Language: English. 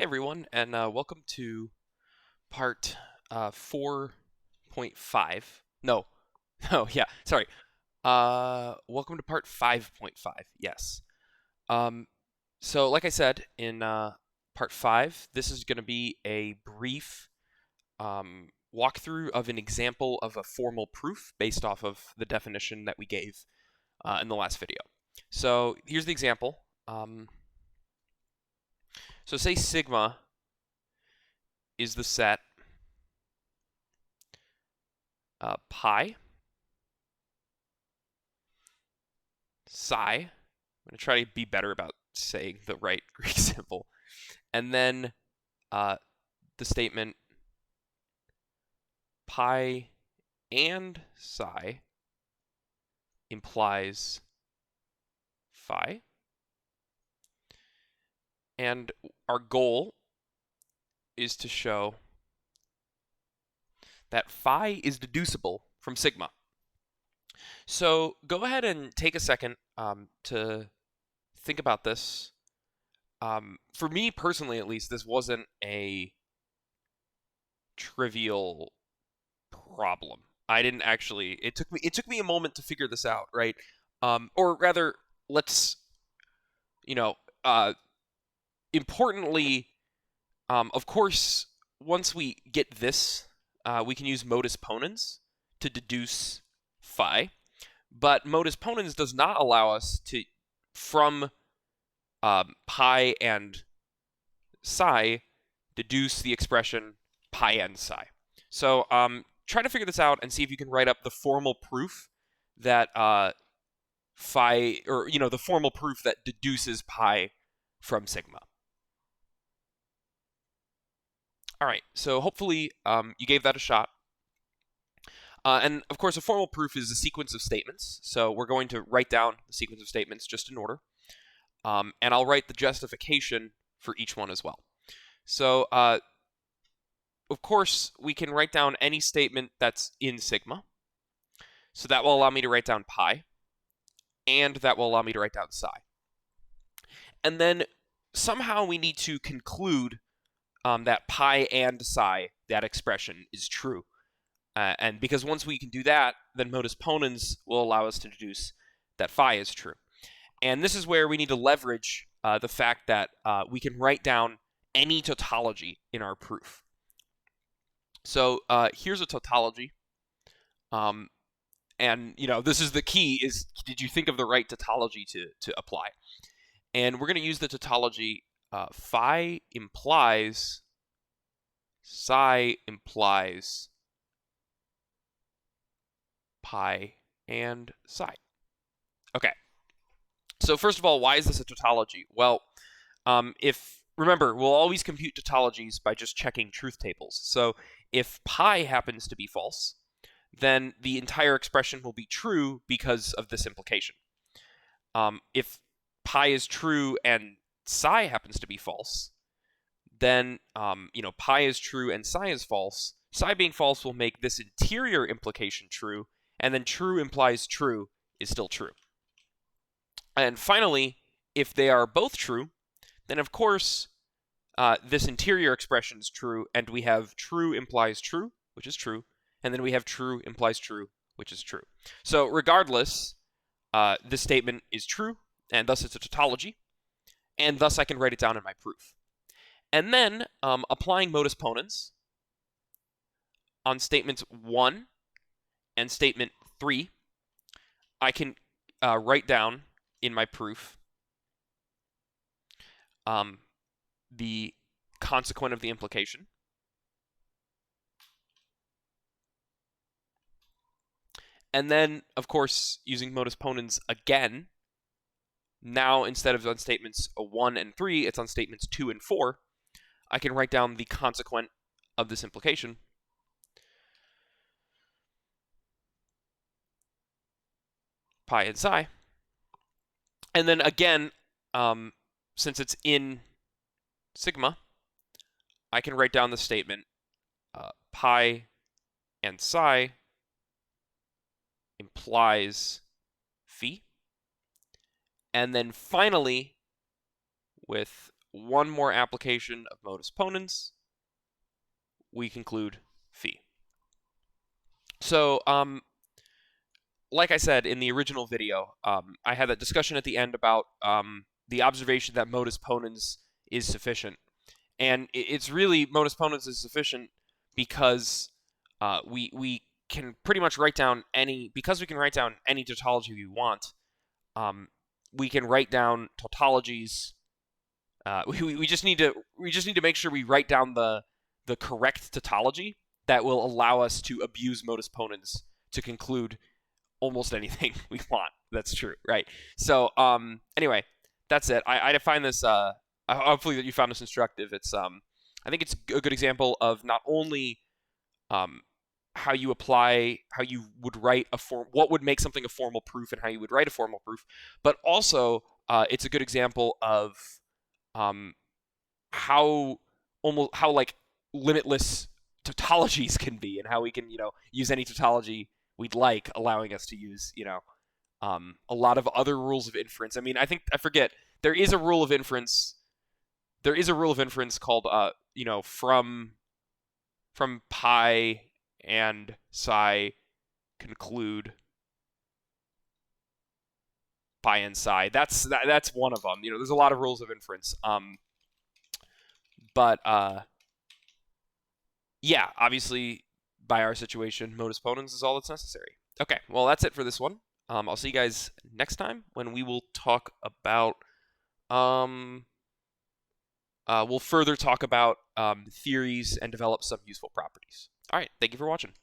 everyone, and welcome to part 4.5. No, no, yeah, sorry. Welcome to part 5.5. Yes. Um, so, like I said in part 5, this is going to be a brief walkthrough of an example of a formal proof based off of the definition that we gave in the last video. So, here's the example. So, say sigma is the set pi, psi. I'm going to try to be better about saying the right Greek symbol. And then the statement pi and psi implies phi. And our goal is to show that phi is deducible from sigma. So go ahead and take a second to think about this. For me personally, at least, this wasn't a trivial problem. I didn't actually. It took me a moment to figure this out, right? Or rather, let's you know, importantly, of course, once we get this, we can use modus ponens to deduce phi. But modus ponens does not allow us to, from pi and psi, deduce the expression pi and psi. So try to figure this out and see if you can write up the formal proof that phi, or the formal proof that deduces pi from sigma. All right, so hopefully you gave that a shot. And of course, a formal proof is a sequence of statements. So we're going to write down the sequence of statements just in order. And I'll write the justification for each one as well. So of course, we can write down any statement that's in sigma. So that will allow me to write down pi. And that will allow me to write down psi. And then somehow we need to conclude that pi and psi, that expression, is true. And because once we can do that, then modus ponens will allow us to deduce that phi is true. And this is where we need to leverage the fact that we can write down any tautology in our proof. So here's a tautology. And, this is the key, is did you think of the right tautology to apply? And we're going to use the tautology phi implies psi implies pi and psi. Okay. So first of all, why is this a tautology? Well, remember, we'll always compute tautologies by just checking truth tables. So if pi happens to be false, then the entire expression will be true because of this implication. If pi is true and psi happens to be false, then pi is true and psi is false. Psi being false will make this interior implication true, and then true implies true is still true. And finally, if they are both true, then of course this interior expression is true, and we have true implies true, which is true, and then we have true implies true, which is true. So regardless, this statement is true, and thus it's a tautology, and thus I can write it down in my proof. And then applying modus ponens on statements 1 and statement 3, I can write down in my proof the consequent of the implication. And then, of course, using modus ponens again, now instead of on statements 1 and 3, it's on statements 2 and 4, I can write down the consequent of this implication. Pi and psi. And then again, since it's in sigma, I can write down the statement pi and psi implies phi. And then finally, with one more application of modus ponens, we conclude phi. So, like I said in the original video, I had a discussion at the end about the observation that modus ponens is sufficient. And it's really modus ponens is sufficient because we can pretty much write down any, because we can write down any tautology we want, we can write down tautologies. We just need to make sure we write down the correct tautology that will allow us to abuse modus ponens to conclude almost anything we want. That's true, right? So anyway, that's it. I find this hopefully that you found this instructive. It's I think it's a good example of not only how you would write a form, what would make something a formal proof, and how you would write a formal proof, but also it's a good example of how like limitless tautologies can be, and how we can use any tautology we'd like, allowing us to use a lot of other rules of inference. I mean, I forget, there is a rule of inference. There is a rule of inference called from pi and psi conclude pi and psi. That's one of them. There's a lot of rules of inference. But yeah, obviously by our situation, modus ponens is all that's necessary. Okay, well, that's it for this one. I'll see you guys next time when we will talk about we'll further talk about theories and develop some useful properties. All right, thank you for watching.